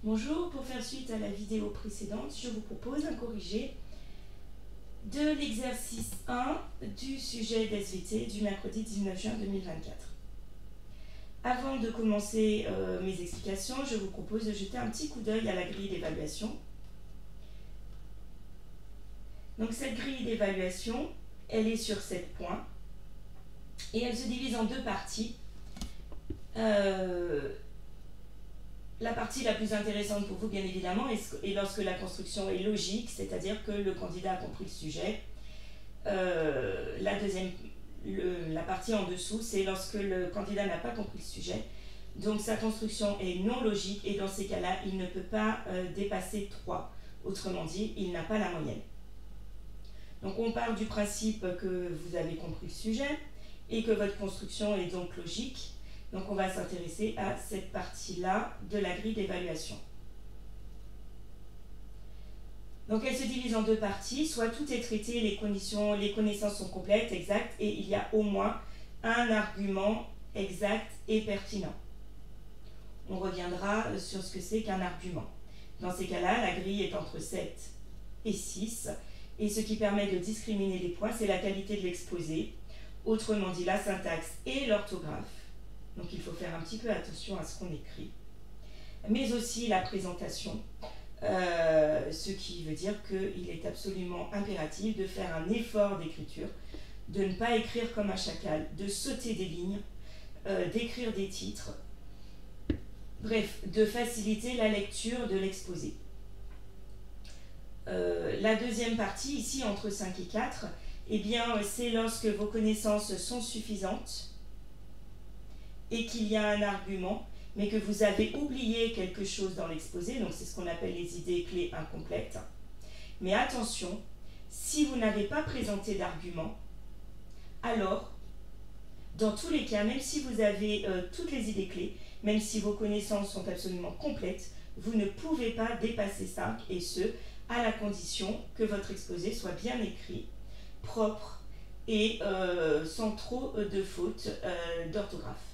Bonjour, pour faire suite à la vidéo précédente, je vous propose un corrigé de l'exercice 1 du sujet d'SVT du mercredi 19 juin 2024. Avant de commencer mes explications, je vous propose de jeter un petit coup d'œil à la grille d'évaluation. Donc cette grille d'évaluation, elle est sur 7 points et elle se divise en deux parties. La partie la plus intéressante pour vous, bien évidemment, est lorsque la construction est logique, c'est-à-dire que le candidat a compris le sujet. La partie en dessous, c'est lorsque le candidat n'a pas compris le sujet. Donc sa construction est non logique et dans ces cas-là, il ne peut pas dépasser 3. Autrement dit, il n'a pas la moyenne. Donc on part du principe que vous avez compris le sujet et que votre construction est donc logique. Donc on va s'intéresser à cette partie-là de la grille d'évaluation. Donc elle se divise en deux parties, soit tout est traité, les connaissances sont complètes, exactes, et il y a au moins un argument exact et pertinent. On reviendra sur ce que c'est qu'un argument. Dans ces cas-là, la grille est entre 7 et 6, et ce qui permet de discriminer les points, c'est la qualité de l'exposé, autrement dit la syntaxe et l'orthographe. Donc il faut faire un petit peu attention à ce qu'on écrit. Mais aussi la présentation, ce qui veut dire qu'il est absolument impératif de faire un effort d'écriture, de ne pas écrire comme un chacal, de sauter des lignes, d'écrire des titres, bref, de faciliter la lecture de l'exposé. La deuxième partie, ici entre 5 et 4, eh bien, c'est lorsque vos connaissances sont suffisantes et qu'il y a un argument, mais que vous avez oublié quelque chose dans l'exposé, donc c'est ce qu'on appelle les idées clés incomplètes. Mais attention, si vous n'avez pas présenté d'argument, alors, dans tous les cas, même si vous avez toutes les idées clés, même si vos connaissances sont absolument complètes, vous ne pouvez pas dépasser 5, et ce, à la condition que votre exposé soit bien écrit, propre et sans trop de fautes d'orthographe.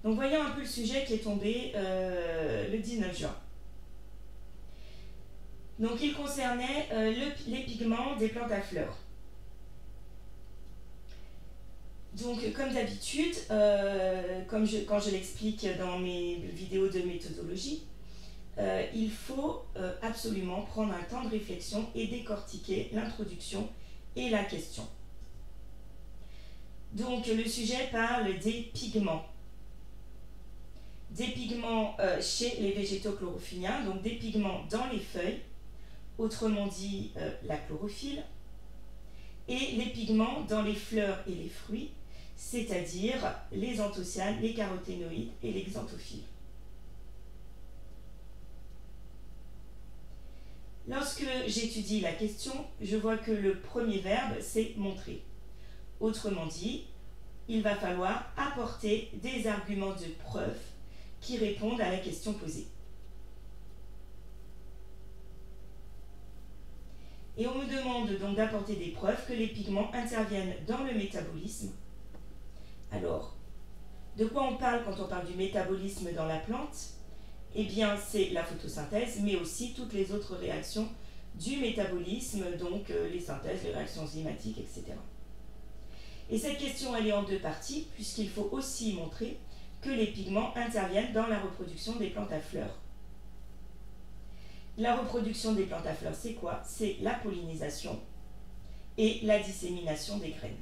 Donc voyons un peu le sujet qui est tombé le 19 juin. Donc il concernait les pigments des plantes à fleurs. Donc comme d'habitude, quand je l'explique dans mes vidéos de méthodologie, il faut absolument prendre un temps de réflexion et décortiquer l'introduction et la question. Donc le sujet parle des pigments. Des pigments chez les végétaux chlorophylliens, donc des pigments dans les feuilles, autrement dit la chlorophylle, et les pigments dans les fleurs et les fruits, c'est-à-dire les anthocyanes, les caroténoïdes et les xanthophiles. Lorsque j'étudie la question, je vois que le premier verbe, c'est montrer. Autrement dit, il va falloir apporter des arguments de preuve qui répondent à la question posée. Et on me demande donc d'apporter des preuves que les pigments interviennent dans le métabolisme. Alors, de quoi on parle quand on parle du métabolisme dans la plante? Eh bien, c'est la photosynthèse, mais aussi toutes les autres réactions du métabolisme, donc les synthèses, les réactions enzymatiques, etc. Et cette question, elle est en deux parties, puisqu'il faut aussi montrer que les pigments interviennent dans la reproduction des plantes à fleurs. La reproduction des plantes à fleurs, c'est quoi? C'est la pollinisation et la dissémination des graines.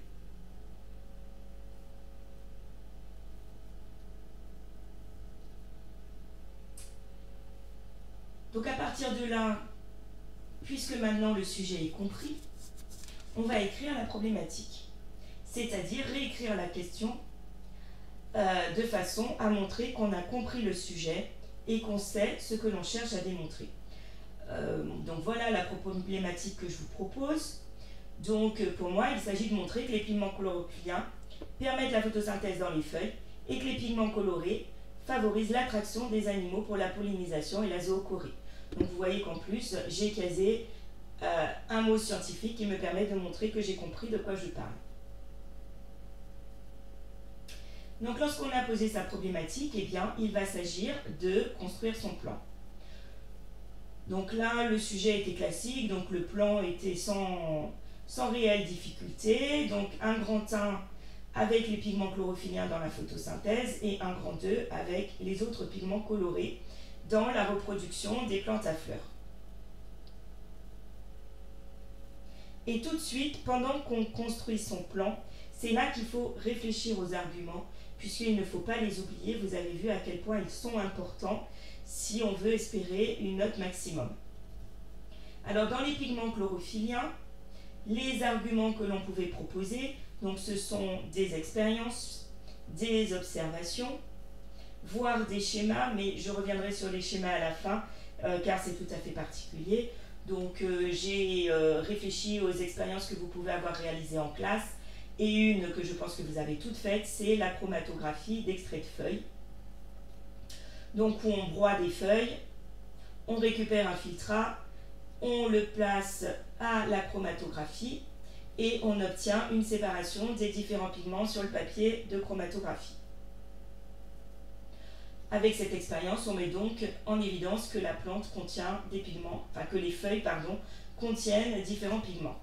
Donc à partir de là, puisque maintenant le sujet est compris, on va écrire la problématique, c'est-à-dire réécrire la question de façon à montrer qu'on a compris le sujet et qu'on sait ce que l'on cherche à démontrer. Donc voilà la problématique que je vous propose. Donc pour moi, il s'agit de montrer que les pigments chlorophyllains permettent la photosynthèse dans les feuilles et que les pigments colorés favorisent l'attraction des animaux pour la pollinisation et la zoochorie. Donc vous voyez qu'en plus, j'ai casé un mot scientifique qui me permet de montrer que j'ai compris de quoi je parle. Donc lorsqu'on a posé sa problématique, eh bien, il va s'agir de construire son plan. Donc là, le sujet était classique, donc le plan était sans réelle difficulté. Donc un grand 1 avec les pigments chlorophylliens dans la photosynthèse et un grand 2 avec les autres pigments colorés dans la reproduction des plantes à fleurs. Et tout de suite, pendant qu'on construit son plan, c'est là qu'il faut réfléchir aux arguments, puisqu'il ne faut pas les oublier. Vous avez vu à quel point ils sont importants si on veut espérer une note maximum. Alors dans les pigments chlorophylliens, les arguments que l'on pouvait proposer, donc ce sont des expériences, des observations, voire des schémas, mais je reviendrai sur les schémas à la fin, car c'est tout à fait particulier. Donc j'ai réfléchi aux expériences que vous pouvez avoir réalisées en classe, et une que je pense que vous avez toutes faites, c'est la chromatographie d'extrait de feuilles. Donc où on broie des feuilles, on récupère un filtrat, on le place à la chromatographie et on obtient une séparation des différents pigments sur le papier de chromatographie. Avec cette expérience, on met donc en évidence que la plante contient des pigments, enfin que les feuilles, contiennent différents pigments.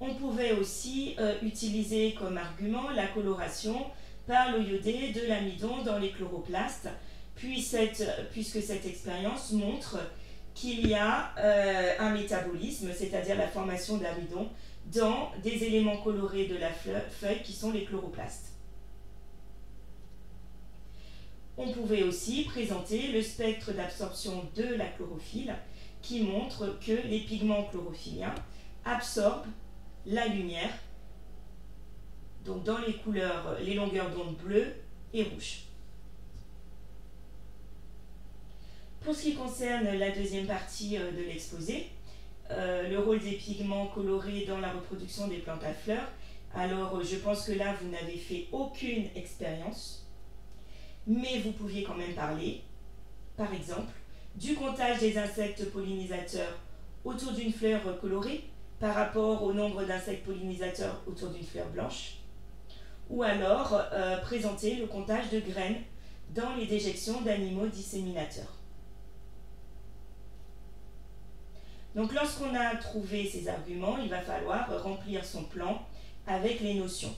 On pouvait aussi utiliser comme argument la coloration par l'eau iodée de l'amidon dans les chloroplastes, puisque cette expérience montre qu'il y a un métabolisme, c'est-à-dire la formation d'amidon, dans des éléments colorés de la feuille qui sont les chloroplastes. On pouvait aussi présenter le spectre d'absorption de la chlorophylle qui montre que les pigments chlorophylliens absorbent la lumière, donc dans les couleurs, les longueurs d'onde bleues et rouges. Pour ce qui concerne la deuxième partie de l'exposé, le rôle des pigments colorés dans la reproduction des plantes à fleurs, alors je pense que là vous n'avez fait aucune expérience, mais vous pouviez quand même parler, par exemple, du comptage des insectes pollinisateurs autour d'une fleur colorée par rapport au nombre d'insectes pollinisateurs autour d'une fleur blanche, ou alors présenter le comptage de graines dans les déjections d'animaux disséminateurs. Donc lorsqu'on a trouvé ces arguments, il va falloir remplir son plan avec les notions.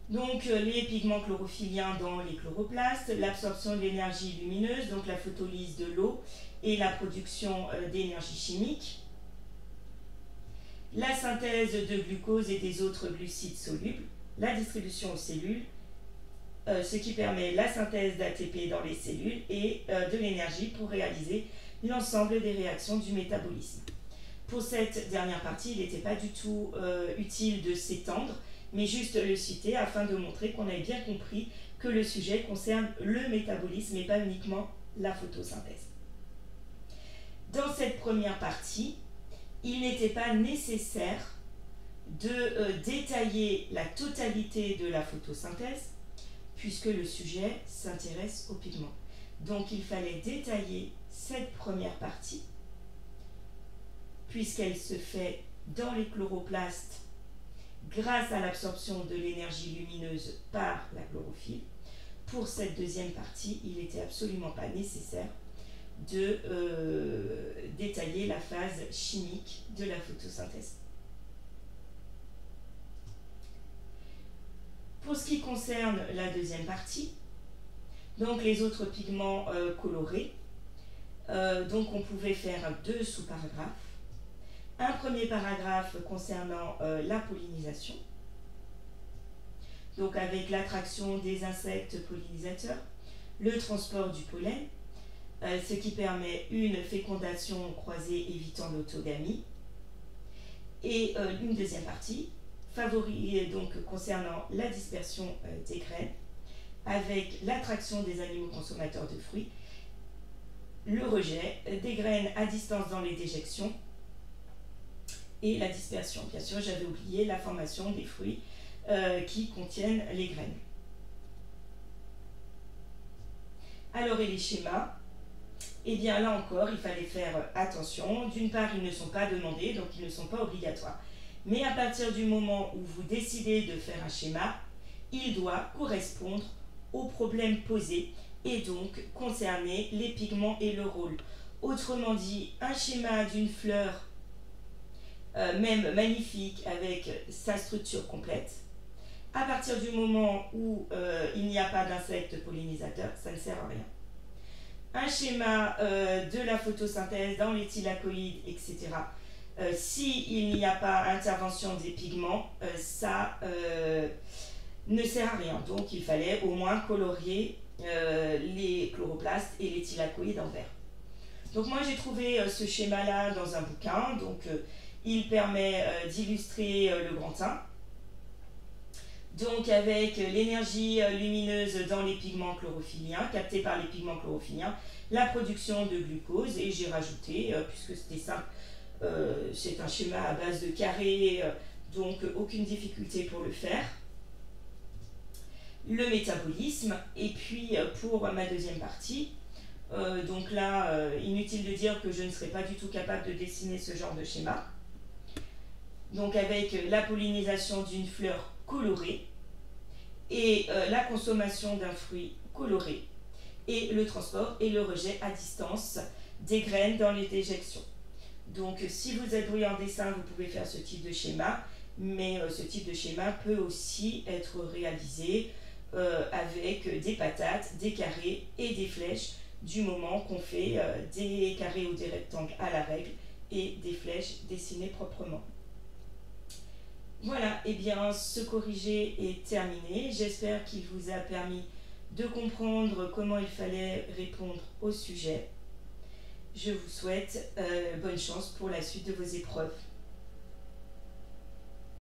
Donc les pigments chlorophylliens dans les chloroplastes, l'absorption de l'énergie lumineuse, donc la photolyse de l'eau et la production d'énergie chimique, la synthèse de glucose et des autres glucides solubles, la distribution aux cellules, ce qui permet la synthèse d'ATP dans les cellules et de l'énergie pour réaliser l'ensemble des réactions du métabolisme. Pour cette dernière partie, il n'était pas du tout utile de s'étendre, mais juste le citer afin de montrer qu'on avait bien compris que le sujet concerne le métabolisme et pas uniquement la photosynthèse. Dans cette première partie, il n'était pas nécessaire de détailler la totalité de la photosynthèse, puisque le sujet s'intéresse aux pigments. Donc il fallait détailler cette première partie, puisqu'elle se fait dans les chloroplastes grâce à l'absorption de l'énergie lumineuse par la chlorophylle. Pour cette deuxième partie, il n'était absolument pas nécessaire de détailler la phase chimique de la photosynthèse. Pour ce qui concerne la deuxième partie, donc les autres pigments colorés, donc on pouvait faire deux sous-paragraphes. Un premier paragraphe concernant la pollinisation, donc avec l'attraction des insectes pollinisateurs, le transport du pollen, ce qui permet une fécondation croisée évitant l'autogamie, et une deuxième partie donc concernant la dispersion des graines, avec l'attraction des animaux consommateurs de fruits, le rejet des graines à distance dans les déjections et la dispersion. Bien sûr, j'avais oublié la formation des fruits qui contiennent les graines. Alors, et les schémas? Eh bien, là encore, il fallait faire attention. D'une part, ils ne sont pas demandés, donc ils ne sont pas obligatoires. Mais à partir du moment où vous décidez de faire un schéma, il doit correspondre au problème posé et donc concerner les pigments et le rôle. Autrement dit, un schéma d'une fleur, même magnifique, avec sa structure complète, à partir du moment où il n'y a pas d'insectes pollinisateurs, ça ne sert à rien. Un schéma de la photosynthèse dans les thylakoïdes, etc. S'il n'y a pas intervention des pigments, ça ne sert à rien. Donc il fallait au moins colorier les chloroplastes et les thylakoïdes en vert. Donc moi j'ai trouvé ce schéma-là dans un bouquin. Donc il permet d'illustrer le grand 1. Donc avec l'énergie lumineuse dans les pigments chlorophylliens, captée par les pigments chlorophylliens, la production de glucose, et j'ai rajouté, puisque c'était simple, c'est un schéma à base de carrés, donc aucune difficulté pour le faire. Le métabolisme, et puis pour ma deuxième partie, donc là, inutile de dire que je ne serais pas du tout capable de dessiner ce genre de schéma. Donc avec la pollinisation d'une fleur colorée et la consommation d'un fruit coloré et le transport et le rejet à distance des graines dans les déjections. Donc si vous êtes doué en dessin, vous pouvez faire ce type de schéma, mais ce type de schéma peut aussi être réalisé avec des patates, des carrés et des flèches, du moment qu'on fait des carrés ou des rectangles à la règle et des flèches dessinées proprement. Voilà, et bien ce corrigé est terminé. J'espère qu'il vous a permis de comprendre comment il fallait répondre au sujet. Je vous souhaite bonne chance pour la suite de vos épreuves.